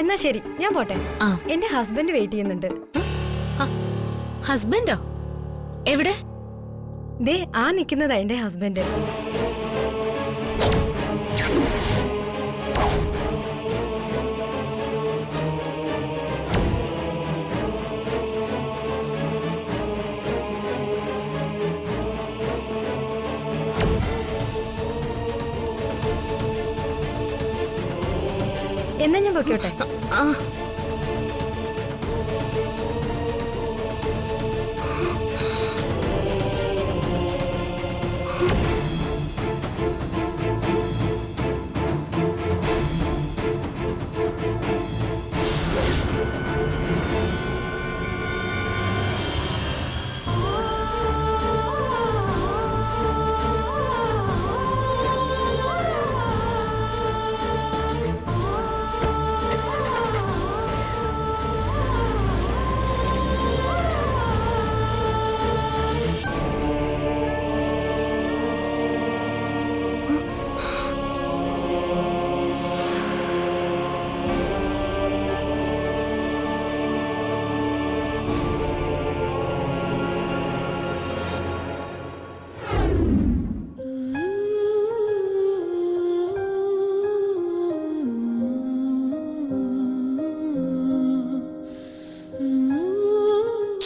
എന്നാ ശരി, ഞാൻ പോട്ടെ. എന്റെ ഹസ്ബൻഡ് വെയിറ്റ് ചെയ്യുന്നുണ്ട്. ഹസ്ബൻഡോ? എവിടെ? ദേ ആ നിക്കുന്നതാ എന്റെ ഹസ്ബൻഡ്. എന്നാ ഞാൻ പൊക്കോട്ടെ.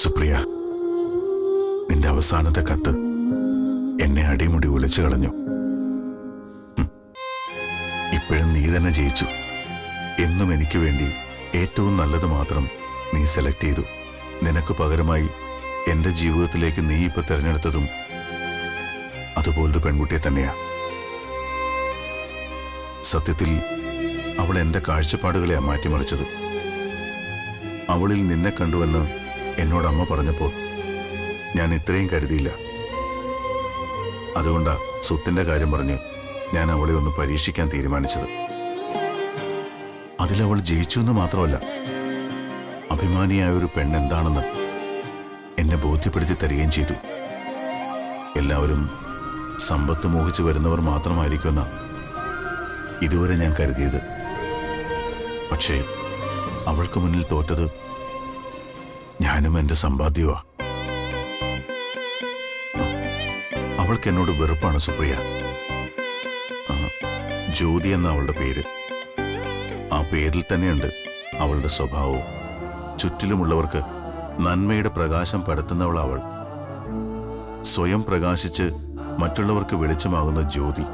സുപ്രിയ, നിന്റെ അവസാനത്തെ കത്ത് എന്നെ അടിമുടി ഉലച്ചു കളഞ്ഞു. ഇപ്പോഴും നീ തന്നെ ജയിച്ചു. എന്നും എനിക്ക് വേണ്ടി ഏറ്റവും നല്ലത് മാത്രം നീ സെലക്ട് ചെയ്തു. നിനക്ക് പകരമായി എന്റെ ജീവിതത്തിലേക്ക് നീ ഇപ്പൊ തിരഞ്ഞെടുത്തതും അതുപോലൊരു പെൺകുട്ടിയെ തന്നെയാ. സത്യത്തിൽ അവൾ എന്റെ കാഴ്ചപ്പാടുകളെയാ മാറ്റിമറിച്ചത്. അവളിൽ നിന്നെ കണ്ടുവെന്ന് എന്നോട് അമ്മ പറഞ്ഞപ്പോൾ ഞാൻ ഇത്രയും കരുതിയില്ല. അതുകൊണ്ടാ സ്വത്തിന്റെ കാര്യം പറഞ്ഞ് ഞാൻ അവളെ ഒന്ന് പരീക്ഷിക്കാൻ തീരുമാനിച്ചത്. അതിലവൾ ജയിച്ചു എന്ന് മാത്രമല്ല, അഭിമാനിയായ ഒരു പെണ്ണെന്താണെന്ന് എന്നെ ബോധ്യപ്പെടുത്തി തരികയും ചെയ്തു. എല്ലാവരും സമ്പത്ത് മോഹിച്ച് വരുന്നവർ മാത്രമായിരിക്കുമെന്ന ഇതുവരെ ഞാൻ കരുതിയത്. പക്ഷേ അവൾക്ക് മുന്നിൽ തോറ്റത് ഞാനും എന്റെ സമ്പാദ്യവാ. അവൾക്ക് എന്നോട് വെറുപ്പാണ് സുപ്രിയ. ജ്യോതി എന്ന അവളുടെ പേര്. ആ പേരിൽ തന്നെയുണ്ട് അവളുടെ സ്വഭാവവും. ചുറ്റിലുമുള്ളവർക്ക് നന്മയുടെ പ്രകാശം പരത്തുന്നവൾ അവൾ. സ്വയം പ്രകാശിച്ച് മറ്റുള്ളവർക്ക് വെളിച്ചമാകുന്ന ജ്യോതി.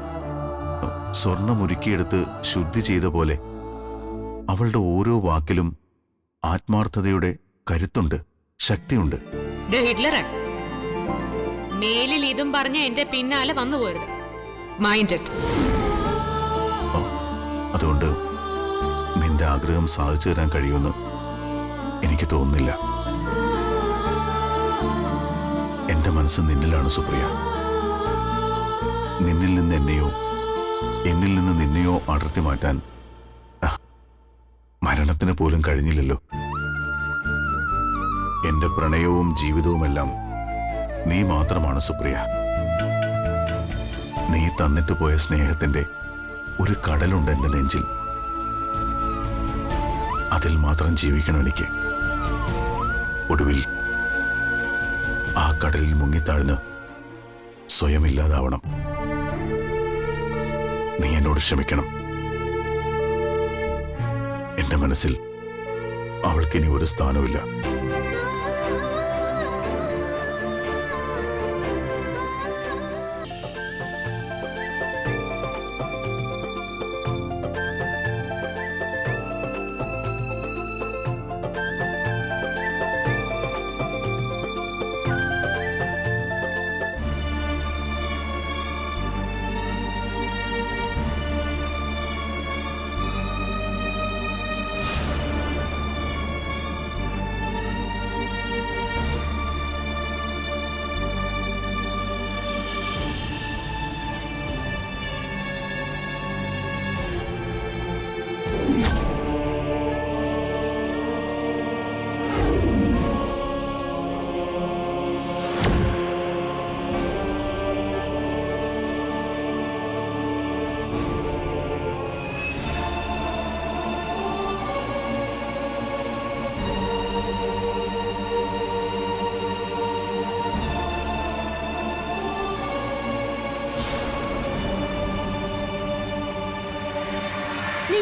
സ്വർണ്ണമുരുക്കിയെടുത്ത് ശുദ്ധി ചെയ്ത പോലെ അവളുടെ ഓരോ വാക്കിലും ആത്മാർത്ഥതയുടെ കരുത്തുണ്ട്, ശക്തിയുണ്ട്. ഹിറ്റ്ലറെ, മേലിൽ ഇതും പറഞ്ഞ എന്റെ പിന്നാലെ വന്നു പോരുത്. Mind it. അതുകൊണ്ട് നിന്റെ ആഗ്രഹം സാധിച്ചു തരാൻ കഴിയുമെന്ന് എനിക്ക് തോന്നുന്നില്ല. എന്റെ മനസ്സ് നിന്നിലാണ് സുപ്രിയ. നിന്നിൽ നിന്ന് എന്നെയോ എന്നിൽ നിന്ന് നിന്നെയോ അടർത്തി മാറ്റാൻ മരണത്തിന് പോലും കഴിഞ്ഞില്ലല്ലോ. എന്റെ പ്രണയവും ജീവിതവുമെല്ലാം നീ മാത്രമാണ് സുപ്രിയ. നീ തന്നിട്ട് പോയ സ്നേഹത്തിന്റെ ഒരു കടലുണ്ട് എന്റെ നെഞ്ചിൽ. അതിൽ മാത്രം ജീവിക്കണം എനിക്ക്. ഒടുവിൽ ആ കടലിൽ മുങ്ങിത്താഴ്ന്ന് സ്വയം ഇല്ലാതാവണം. നീ എന്നോട് ക്ഷമിക്കണം. എന്റെ മനസ്സിൽ അവൾക്കിനി ഒരു സ്ഥാനമില്ല.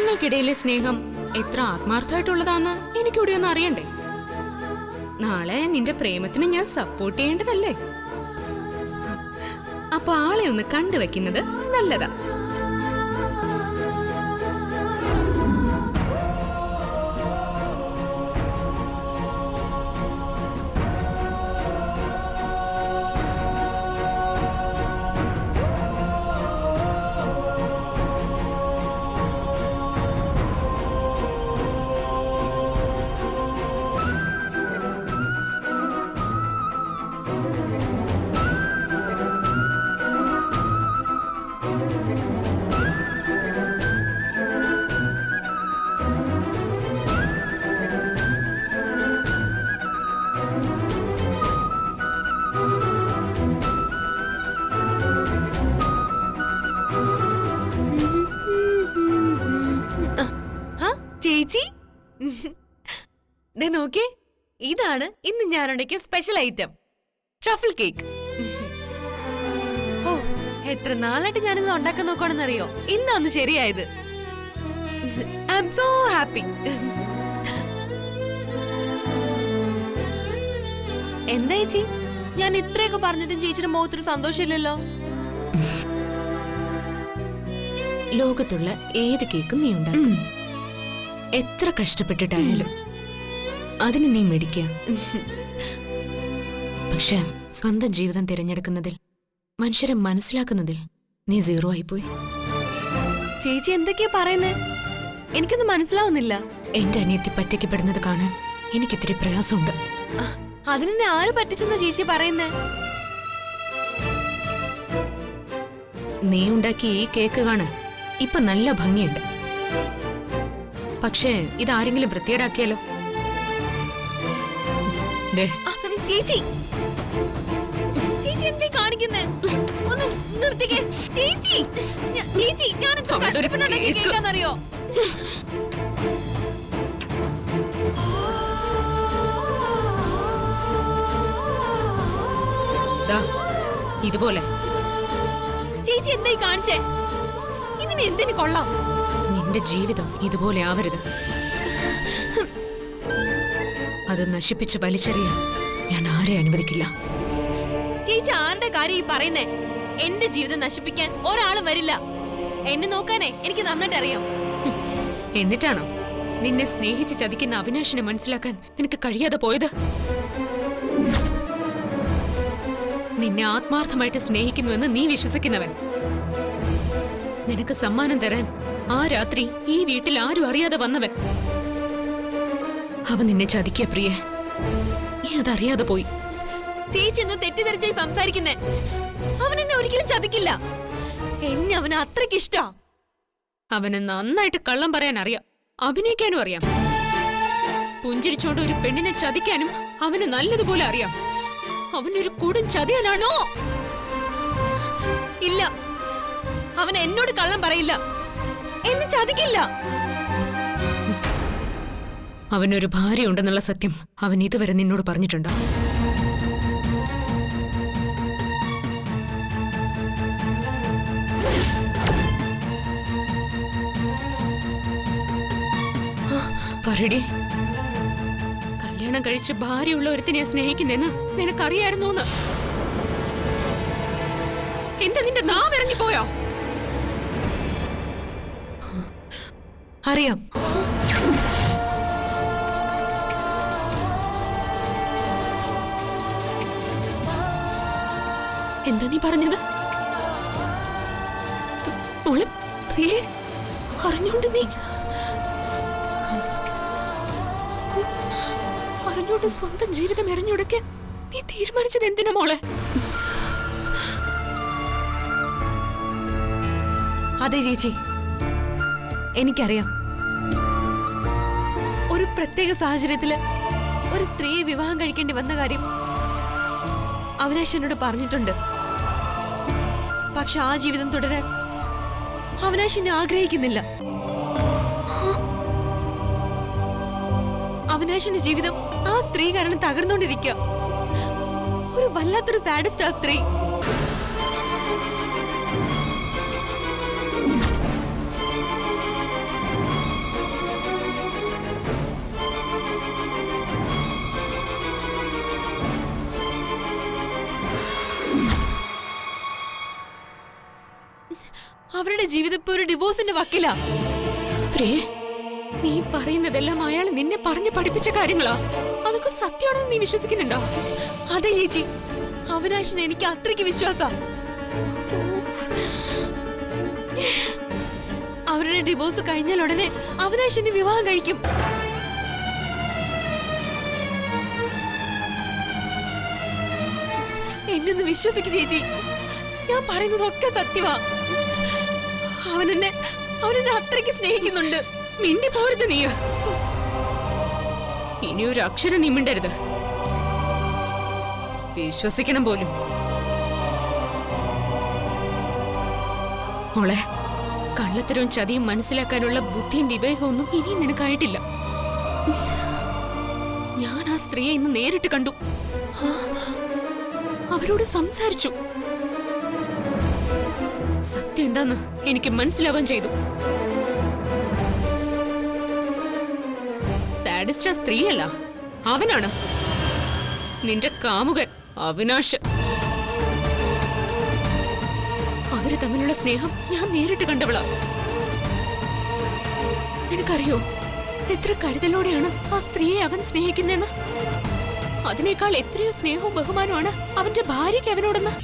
നിങ്ങൾക്കിടയിലെ സ്നേഹം എത്ര ആത്മാർത്ഥമായിട്ടുള്ളതാന്ന് എനിക്കൂടെ ഒന്ന് അറിയണ്ടേ? നാളെ നിന്റെ പ്രേമത്തിന് ഞാൻ സപ്പോർട്ട് ചെയ്യേണ്ടതല്ലേ? അപ്പൊ ആളെ ഒന്ന് കണ്ടുവെക്കുന്നത് നല്ലതാ. ചേച്ചി ദേ നോക്കേ, ഇതാണ് ഇന്ന് ഞാനുണ്ടാക്കിയ സ്പെഷ്യൽ ഐറ്റം, ട്രഫിൾ കേക്ക്. ഓ, എത്ര നാളായിട്ട് ഞാനിത് ഉണ്ടാക്കാൻ നോക്കണമെന്നറിയോ? ഇന്നാന്ന് ശരിയായത്. I am so happy. എന്താ ചേച്ചി, ഞാൻ ഇത്രയൊക്കെ പറഞ്ഞിട്ടും ചേച്ചിയുടെ മുഖത്തൊരു സന്തോഷമില്ലല്ലോ? ലോകത്തുള്ള ഏത് കേക്കും നീ ഉണ്ടാക്കും, എത്ര കഷ്ടപ്പെട്ടിട്ടായാലും അതിന് നീ മേടിക്കാം. പക്ഷെ സ്വന്തം ജീവിതം തിരഞ്ഞെടുക്കുന്നതിൽ, മനുഷ്യരെ മനസ്സിലാക്കുന്നതിൽ നീ സീറോ ആയിപ്പോയി. ചേച്ചി എന്തൊക്കെയാ പറയുന്നേ? എനിക്കൊന്നും മനസ്സിലാവുന്നില്ല. എന്റെ അനിയത്തി പറ്റിക്കപ്പെടുന്നത് കാണാൻ എനിക്കിത്തിരി പ്രയാസമുണ്ട്. അതിനെ ആര് പറ്റിച്ചെന്ന ചേച്ചി പറയുന്നേ? നീ ഉണ്ടാക്കിയ ഈ കേക്ക് കാണാൻ ഇപ്പൊ നല്ല ഭംഗിയുണ്ട്. പക്ഷേ ഇതാരെങ്കിലും വൃത്തിയേടാക്കിയാലോ? ചേച്ചി, ചേച്ചി എന്തേ കാണിക്കുന്നേ? ഒന്ന് നിർത്തിക്കേ ചേച്ചി. ചേച്ചി, ഞാൻ കേൾക്കാന്നറിയോ? ഇതുപോലെ ചേച്ചി എന്തായി കാണിച്ചേ? ഇതിന് എന്തിനു കൊള്ളാം? നിന്റെ ജീവിതം ഇതുപോലെ ആവരുത്. അത് നശിപ്പിച്ച് വലിച്ചെറിയാൻ ഞാൻ ആരെ അനുവദിക്കില്ല. ചേച്ചി ആരുടെ കാര്യം ഈ പറയുന്നേ? എന്റെ ജീവിതം നശിപ്പിക്കാൻ ഒരാളും വരില്ല. എന്നെ നോക്കാനേ എനിക്ക് നന്നായിട്ട് അറിയാം. എന്നിട്ടാണോ നിന്നെ സ്നേഹിച്ച് ചതിക്കുന്ന അവിനാശിനെ മനസ്സിലാക്കാൻ നിനക്ക് കഴിയാതെ പോയത്? നിന്നെ ആത്മാർത്ഥമായിട്ട് സ്നേഹിക്കുന്നുവെന്ന് നീ വിശ്വസിക്കുന്നവൻ നിനക്ക് സമ്മാനം തരാൻ ആ രാത്രി ഈ വീട്ടിൽ ആരും അറിയാതെ വന്നവൻ, അവൻ നിന്നെ ചതിക്കുക പ്രിയ. നീ അതറിയാതെ പോയി. ചേച്ചി ഒന്ന് തെറ്റിദ്ധരിച്ചായി സംസാരിക്കുന്നേ. അവൻ എന്നെ ഒരിക്കലും ചതിക്കില്ല. എന്നെ അവന് അത്രയ്ക്ക് ഇഷ്ടാ. അവന് നന്നായിട്ട് കള്ളം പറയാൻ അറിയാം, അഭിനയിക്കാനും അറിയാം. പുഞ്ചിരിച്ചോണ്ട് ഒരു പെണ്ണിനെ ചതിക്കാനും അവന് നല്ലതുപോലെ അറിയാം. അവനൊരു കൊടും ചതിയനാണോ? ഇല്ല, അവൻ എന്നോട് കള്ളം പറയില്ല, എന്നെ ചതിക്കില്ല. അവനൊരു ഭാര്യ ഉണ്ടെന്നുള്ള സത്യം അവൻ ഇതുവരെ നിന്നോട് പറഞ്ഞിട്ടുണ്ടോ? പറയടി, കല്യാണം കഴിച്ച് ഭാര്യയുള്ള ഒരുത്തിനെ സ്നേഹിക്കുന്നെന്ന് നിനക്കറിയായിരുന്നോന്ന്? എന്താ നിന്റെ നാവ് ഇറങ്ങിപ്പോയോ? അറിയാം. എന്താ നീ പറഞ്ഞത്? മോളെ പ്രിയേ, അറിഞ്ഞോണ്ട് നീ അറിഞ്ഞോണ്ട് സ്വന്തം ജീവിതം എറിഞ്ഞുടക്കാൻ നീ തീരുമാനിച്ചത് എന്തിനാ മോളെ? അതെ ചേച്ചി, എനിക്കറിയാം. ഒരു പ്രത്യേക സാഹചര്യത്തില് ഒരു സ്ത്രീയെ വിവാഹം കഴിക്കേണ്ടി വന്ന കാര്യം അവിനാശ് എന്നോട് പറഞ്ഞിട്ടുണ്ട്. പക്ഷെ ആ ജീവിതം തുടരാൻ അവിനാശിനെ ആഗ്രഹിക്കുന്നില്ല. അവിനാശിന്റെ ജീവിതം ആ സ്ത്രീ കാരണം തകർന്നുകൊണ്ടിരിക്കുക. ഒരു വല്ലാത്തൊരു സാഡിസ്റ്റ് ആ സ്ത്രീ. അവരുടെ ജീവിതം ഇപ്പൊ ഒരു ഡിവോഴ്സിന്റെ വക്കിലാ. പ്രിയേ, നീ പറയുന്നതെല്ലാം അയാൾ നിന്നെ പറഞ്ഞു പഠിപ്പിച്ച കാര്യങ്ങളാ. അതൊക്കെ സത്യമാണെന്ന് നീ വിശ്വസിക്കുന്നുണ്ടോ? അതെ ചേച്ചി, അവിനാശിനെ എനിക്ക് അത്രയ്ക്ക് വിശ്വാസാ. അവരുടെ ഡിവോഴ്സ് കഴിഞ്ഞാൽ ഉടനെ അവിനാശിനെ വിവാഹം കഴിക്കും. എന്നൊന്ന് വിശ്വസിക്ക് ചേച്ചി, ഞാൻ പറയുന്നതൊക്കെ സത്യമാ. അവനെന്നെ അത്രയ്ക്ക് സ്നേഹിക്കുന്നുണ്ട്. മിണ്ടി പോരുത് നീ. ഇനി ഒരു അക്ഷരം നീ മിണ്ടരുത്. വിശ്വസിക്കണം പോലും. മോളെ, കള്ളത്തരവും ചതിയും മനസ്സിലാക്കാനുള്ള ബുദ്ധിയും വിവേകവും ഒന്നും ഇനിയും നിനക്കായിട്ടില്ല. ഞാൻ ആ സ്ത്രീയെ ഇന്ന് നേരിട്ട് കണ്ടു. അവരോട് സംസാരിച്ചു. സത്യം എന്താന്ന് എനിക്ക് മനസ്സിലാവാൻ ചെയ്തു. സാഡിസ്റ്റ് ആ സ്ത്രീയല്ല, അവനാണ് നിന്റെ കാമുകൻ അവിനാശ്. അവര് തമ്മിലുള്ള സ്നേഹം ഞാൻ നേരിട്ട് കണ്ടവളാ. നിനക്കറിയോ എത്ര കരുതലോടെയാണ് ആ സ്ത്രീയെ അവൻ സ്നേഹിക്കുന്നതെന്ന്? അതിനേക്കാൾ എത്രയോ സ്നേഹവും ബഹുമാനമാണ് അവന്റെ ഭാര്യയ്ക്ക് അവനോടെന്ന്.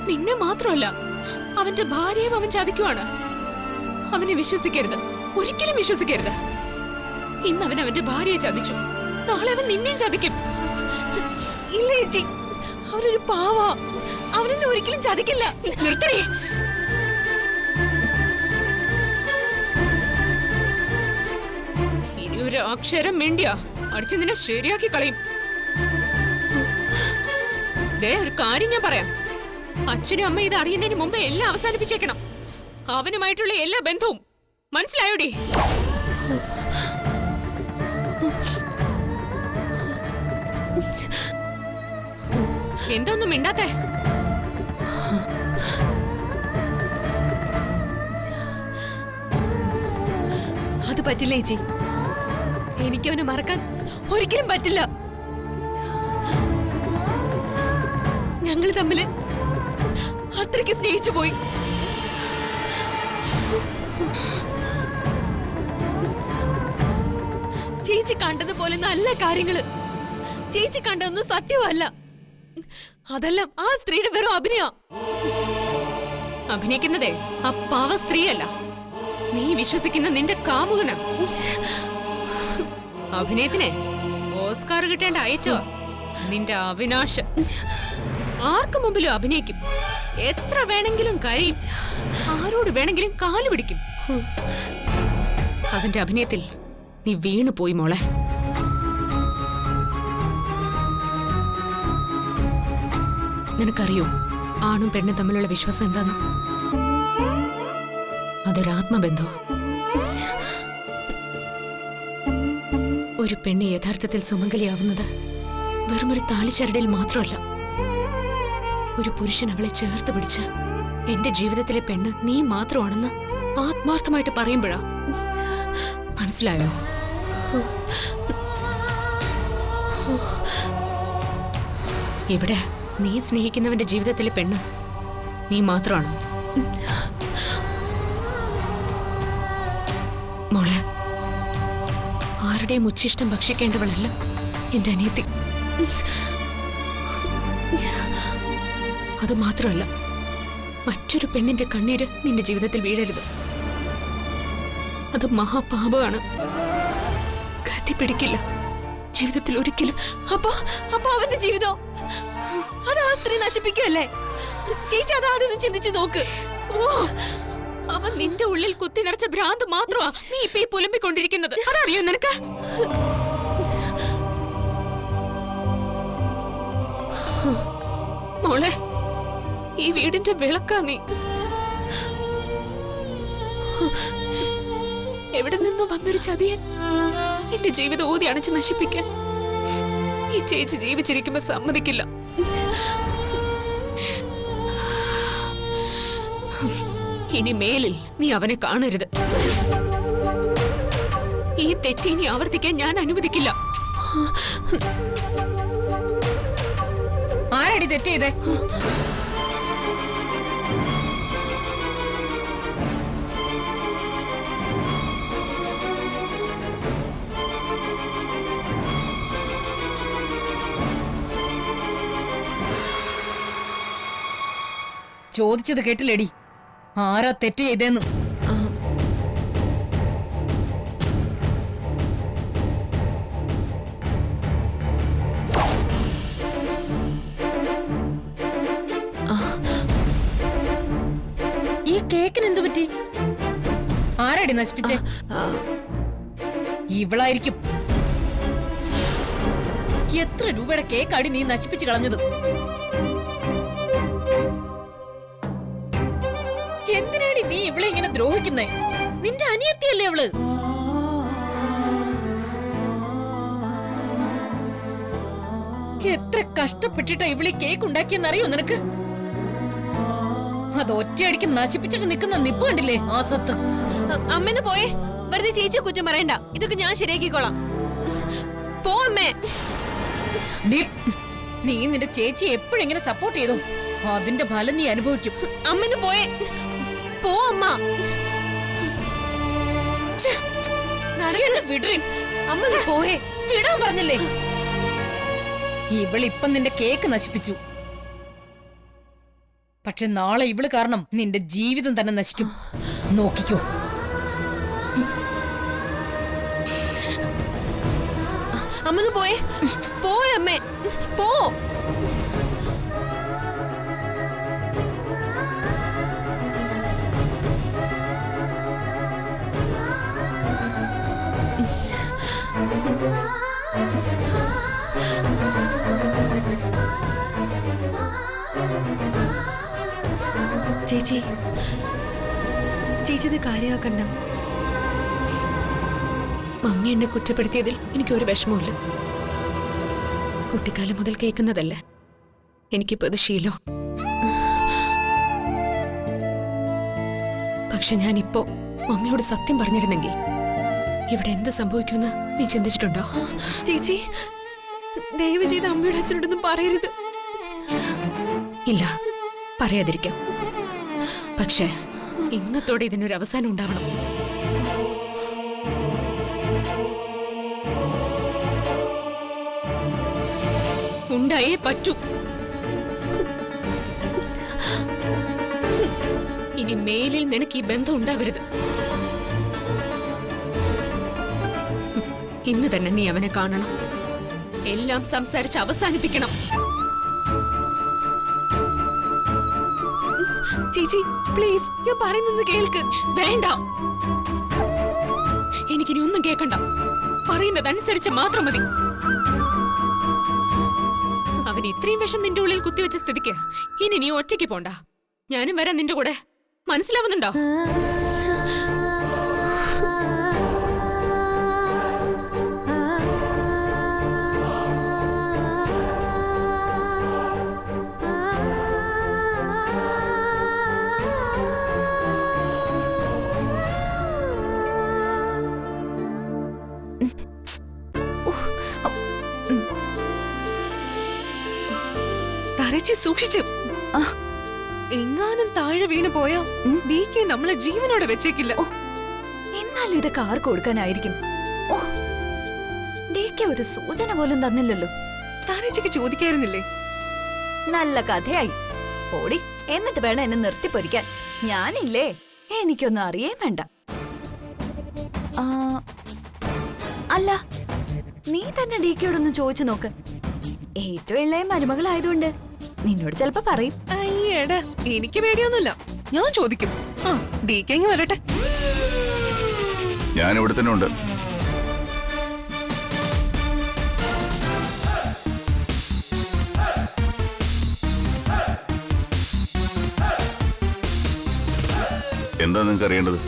നിന്നെ മാത്രമല്ല, അവന്റെ ഭാര്യയും അവൻ ചതിക്കുവാണ്. അവനെ വിശ്വസിക്കരുത്, ഒരിക്കലും വിശ്വസിക്കരുത്. ഇന്ന് അവൻ അവന്റെ ഭാര്യയെ ചതിച്ചു, നാളെ അവൻ നിന്നെയും ചതിക്കും. ഇല്ല ചേച്ചി, അവനൊരു പാവാ. അവനെന്നെ ഒരിക്കലും ചതിക്കില്ല. നിർത്തണേ. ഇനി ഒരു അക്ഷരം വേണ്ടിയാ അടിച്ച് നിന്നെ ശരിയാക്കി കളയും. ദേ, ഒരു കാര്യം ഞാൻ പറയാം. അച്ഛനും അമ്മ ഇത് അറിയുന്നതിന് മുമ്പ് എല്ലാം അവസാനിപ്പിച്ചേക്കണം. അവനുമായിട്ടുള്ള എല്ലാ ബന്ധവും. മനസ്സിലായോടി? എന്തൊന്നും മിണ്ടാത്തേ? അത് പറ്റില്ല ചേച്ചി, എനിക്കവനെ മറക്കാൻ ഒരിക്കലും പറ്റില്ല. ഞങ്ങൾ തമ്മില് അത്രയ്ക്ക് സ്നേഹിച്ചു പോയി. ചേച്ചി കണ്ടതുപോലെ നല്ല കാര്യങ്ങള് ചേച്ചി കണ്ടതൊന്നും സത്യമല്ല. അതെല്ലാം ആ സ്ത്രീയുടെ വെറും അഭിനയ. അഭിനയിക്കുന്നതേ ആ പാവ സ്ത്രീയല്ല, നീ വിശ്വസിക്കുന്ന നിന്റെ കാമുകന. അഭിനയത്തിനെ ഓസ്കാർ കിട്ടേണ്ട ഐറ്റോ നിന്റെ അവിനാശ്. ആർക്കു മുമ്പിലും അഭിനയിക്കും, എത്ര വേണമെങ്കിലും കരയും, ആരോട് വേണമെങ്കിലും കാലു പിടിക്കും. അവന്റെ അഭിനയത്തിൽ നീ വീണു പോയി മോളെ. നിനക്കറിയോ ആണും പെണ്ണും തമ്മിലുള്ള വിശ്വാസം എന്താന്ന്? അതൊരാത്മബന്ധോ. ഒരു പെണ്ണ് യഥാർത്ഥത്തിൽ സുമംഗലിയാവുന്നത് വെറുമൊരു താലിച്ചരടിൽ മാത്രമല്ല. ഒരു പുരുഷൻ അവളെ ചേർത്ത് പിടിച്ച് എന്റെ ജീവിതത്തിലെ പെണ്ണ് നീ മാത്രമാണെന്ന് ആത്മാർത്ഥമായിട്ട് പറയുമ്പോഴാ. മനസ്സിലായോ? ഇവിടെ നീ സ്നേഹിക്കുന്നവന്റെ ജീവിതത്തിലെ പെണ്ണ് നീ മാത്രമാണോ? മോളെ, ആരുടെയും ഉച്ഛിഷ്ടം ഭക്ഷിക്കേണ്ടവളല്ല എന്റെ അനിയത്തി. അത് മാത്രമല്ല, മറ്റൊരു പെണ്ണിന്റെ കണ്ണീര് നിന്റെ ജീവിതത്തിൽ വീഴരുത്. അത് മഹാപാപമാണ്, ഗതി പിടിക്കില്ല ജീവിതത്തിൽ ഒരിക്കലും. അപ്പൊ അവന്റെ ജീവിതം അത് ആ സ്ത്രീ നശിപ്പിക്കുമല്ലേ ചേച്ചി? അതാദ്യം ചിന്തിച്ചു നോക്ക്. അവൻ നിന്റെ ഉള്ളിൽ കുത്തി നിറച്ച ഭ്രാന്ത് മാത്രമാ നീ ഇപ്പൊ ഈ പുലമ്പിക്കൊണ്ടിരിക്കുന്നത്. അതറിയോ നിനക്ക്? മോളെ, ഈ വീടിന്റെ വിളക്കാ നീ. എവിടെ നിന്നോ വന്നൊരു ചതിയെ എന്റെ ജീവിതം ഊതി അണച്ച് നശിപ്പിക്കാൻ ഈ ചേച്ചി ജീവിച്ചിരിക്കുമ്പോ സമ്മതിക്കില്ല. ഇനി മേലിൽ നീ അവനെ കാണരുത്. ഈ തെറ്റ് ഇനി ആവർത്തിക്കാൻ ഞാൻ അനുവദിക്കില്ല. ആരടി തെറ്റ് ചെയ്തേ? ചോദിച്ചത് കേട്ടില്ലേടി? ആരാ തെറ്റ് ചെയ്തേന്ന്? ഈ കേക്കിന് എന്തു പറ്റി? ആരാടി നശിപ്പിച്ചേ? ഇവളായിരിക്കും. എത്ര രൂപയുടെ കേക്കാടി നീ നശിപ്പിച്ച് കളഞ്ഞത്? എന്തിനാടി നീ ഇവളെ ഇങ്ങനെ ദ്രോഹിക്കുന്നേ? നിന്റെ അനിയത്തിയല്ലേ അവള്? എത്ര കഷ്ടപ്പെട്ടിട്ടാ ഇവളെ കേക്ക് ഉണ്ടാക്കിയെന്നറിയോ നിനക്ക്? അത് ഒറ്റയടിക്ക് നശിപ്പിച്ചിട്ട് നിൽക്കുന്ന നിപ്പ് കണ്ടില്ലേ ആ സത്ത്? അമ്മന്ന് പോയേ, വെറുതെ ചേച്ചിയെ കുറ്റം പറയണ്ട. ഇതൊക്കെ ഞാൻ ശരിയാക്കിക്കോളാം. പോ അമ്മേ. നീ നിന്റെ ചേച്ചിയെ എപ്പോഴെങ്ങനെ സപ്പോർട്ട് ചെയ്തോ അതിന്റെ ഫലം നീ അനുഭവിക്കും. അമ്മന്ന് പോയേ, പോ അമ്മ. അമ്മന്ന് പോയേ, വിടാൻ പറഞ്ഞില്ലേ? ഇവളിപ്പം നിന്റെ കേക്ക് നശിപ്പിച്ചു. പക്ഷെ നാളെ ഇവള് കാരണം നിന്റെ ജീവിതം തന്നെ നശിക്കും. നോക്കിക്കോ. അമ്മന്ന് പോയേ, പോയേ അമ്മേ, പോ. ചേച്ചി, ചേച്ചി ഇത് കാര്യമാക്കണ്ട. മമ്മി എന്നെ കുറ്റപ്പെടുത്തിയതിൽ എനിക്കൊരു വിഷമമില്ല. കുട്ടിക്കാലം മുതൽ കേൾക്കുന്നതല്ലേ, എനിക്കിപ്പോ ഇത് ശീലം. പക്ഷെ ഞാനിപ്പോ മമ്മിയോട് സത്യം പറഞ്ഞിരുന്നെങ്കിൽ ഇവിടെ എന്ത് സംഭവിക്കുമെന്ന് നീ ചിന്തിച്ചിട്ടുണ്ടോ? ചേച്ചി, ദയവ് ചെയ്ത് അമ്മയോട് അച്ഛനോടൊന്നും പറയരുത്. ഇല്ല, പറയാതിരിക്കാം. പക്ഷേ ഇന്നത്തോടെ ഇതിനൊരു അവസാനം ഉണ്ടാവണം. ഉണ്ടായേ പറ്റൂ. ഇനി മേലിൽ നിനക്ക് ഈ ബന്ധം ഉണ്ടാവരുത്. ഇന്ന് തന്നെ നീ അവനെ കാണണം. എല്ലാം സംസാരിച്ച് അവസാനിപ്പിക്കണം. ചേച്ചി പ്ലീസ്, ഞാൻ പറയുന്നത് കേൾക്ക്. വേണ്ട, എനിക്കിനി ഒന്നും കേൾക്കണ്ട. പറയുന്നതനുസരിച്ച് മാത്രം മതി. അവൻ ഇത്രയും വിഷം നിന്റെ ഉള്ളിൽ കുത്തിവെച്ച സ്ഥിതിക്ക് ഇനി നീ ഒറ്റയ്ക്ക് പോണ്ട. ഞാനും വരാം നിന്റെ കൂടെ. മനസ്സിലാവുന്നുണ്ടോ? സൂക്ഷിച്ചു. എങ്ങാനും താഴെ വീണ് പോയാ ഡീക്കെ നമ്മളെ ജീവനോടെ വെച്ചേക്കില്ല. എന്നാലും ഇതൊക്കെ ആർക്ക് കൊടുക്കാനായിരിക്കും? ഡീക്കെ ഒരു സൂചന പോലും തന്നില്ലല്ലോ. താരച്ചയ്ക്ക് ചോദിക്കായിരുന്നില്ലേ? നല്ല കഥയായി. ഓടി, എന്നിട്ട് വേണം എന്നെ നിർത്തിപ്പൊരിക്കാൻ. ഞാനില്ലേ, എനിക്കൊന്നും അറിയേ വേണ്ട. അല്ല, നീ തന്നെ ഡീക്കയോടൊന്ന് ചോദിച്ചു നോക്ക്. ഏറ്റവും ഇളയ മരുമകളായതുകൊണ്ട് നിന്നോട് ചിലപ്പോ പറയും. അയ്യടാ, എനിക്ക് പേടിയൊന്നുമില്ല. ഞാൻ ചോദിക്കും. ഡീക്കെ വരട്ടെ. ഞാൻ ഇവിടെ തന്നെ ഉണ്ട്. എന്താ നിങ്ങൾക്ക് അറിയേണ്ടത്?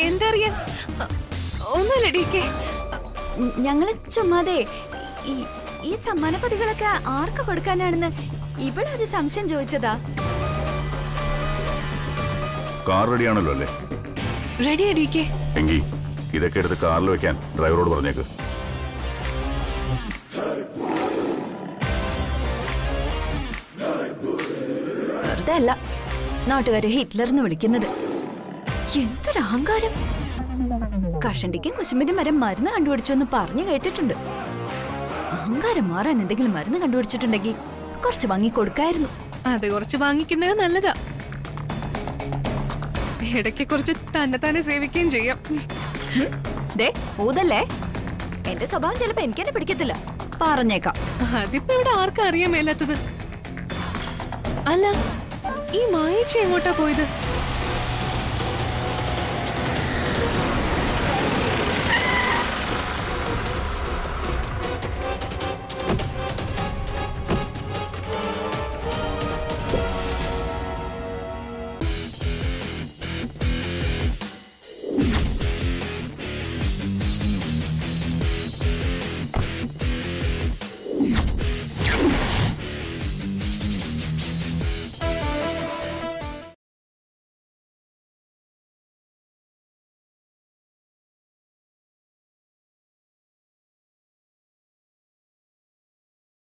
എന്താ അറിയാൻ? ഒന്നുമില്ല ഡീക്കെ. ഞങ്ങള് ചുമ്മാതെ ഈ സമ്മാനപതികളൊക്കെ ആർക്ക് കൊടുക്കാനാണെന്ന് ഇവളൊരു സംശയം ചോദിച്ചതാ. കാർ റെഡിയാണല്ലോ അല്ലേ? റെഡി ഡീക്കെ. എങ്കിൽ ഇതൊക്കെ എടുത്ത് കാറിൽ വെക്കാൻ ഡ്രൈവറോട് പറഞ്ഞേക്ക്. വെറുതെ അല്ല നാട്ടുകാരെ ഹിറ്റ്ലർ എന്ന് വിളിക്കുന്നത്. എന്തൊരു അഹങ്കാരം! കഷണ്ടിക്കും കുശുമ്പിനും വരെ മരുന്ന് കണ്ടുപിടിച്ചു എന്ന് പറഞ്ഞു കേട്ടിട്ടുണ്ട്. അഹങ്കാരം മാറാൻ എന്തെങ്കിലും മരുന്ന് കണ്ടുപിടിച്ചിട്ടുണ്ടെങ്കിൽ കുറച്ച് ഭംഗി കൊടുക്കായിരുന്നു. അത് കുറച്ച് വാങ്ങിക്കുന്നത് നല്ലതാ. ഇടയ്ക്ക് കുറച്ച് തന്നെ സേവിക്കുകയും ചെയ്യാം. ദേ ഊതല്ലേ, എന്റെ സ്വഭാവം ചിലപ്പോ എനിക്ക് തന്നെ പിടിക്കത്തില്ല, പറഞ്ഞേക്കാം. അതിപ്പോ ഇവിടെ ആർക്കും അറിയാൻ മേലാത്തത്. അല്ല, ഈ മായേച്ചി എങ്ങോട്ടാ പോയത്?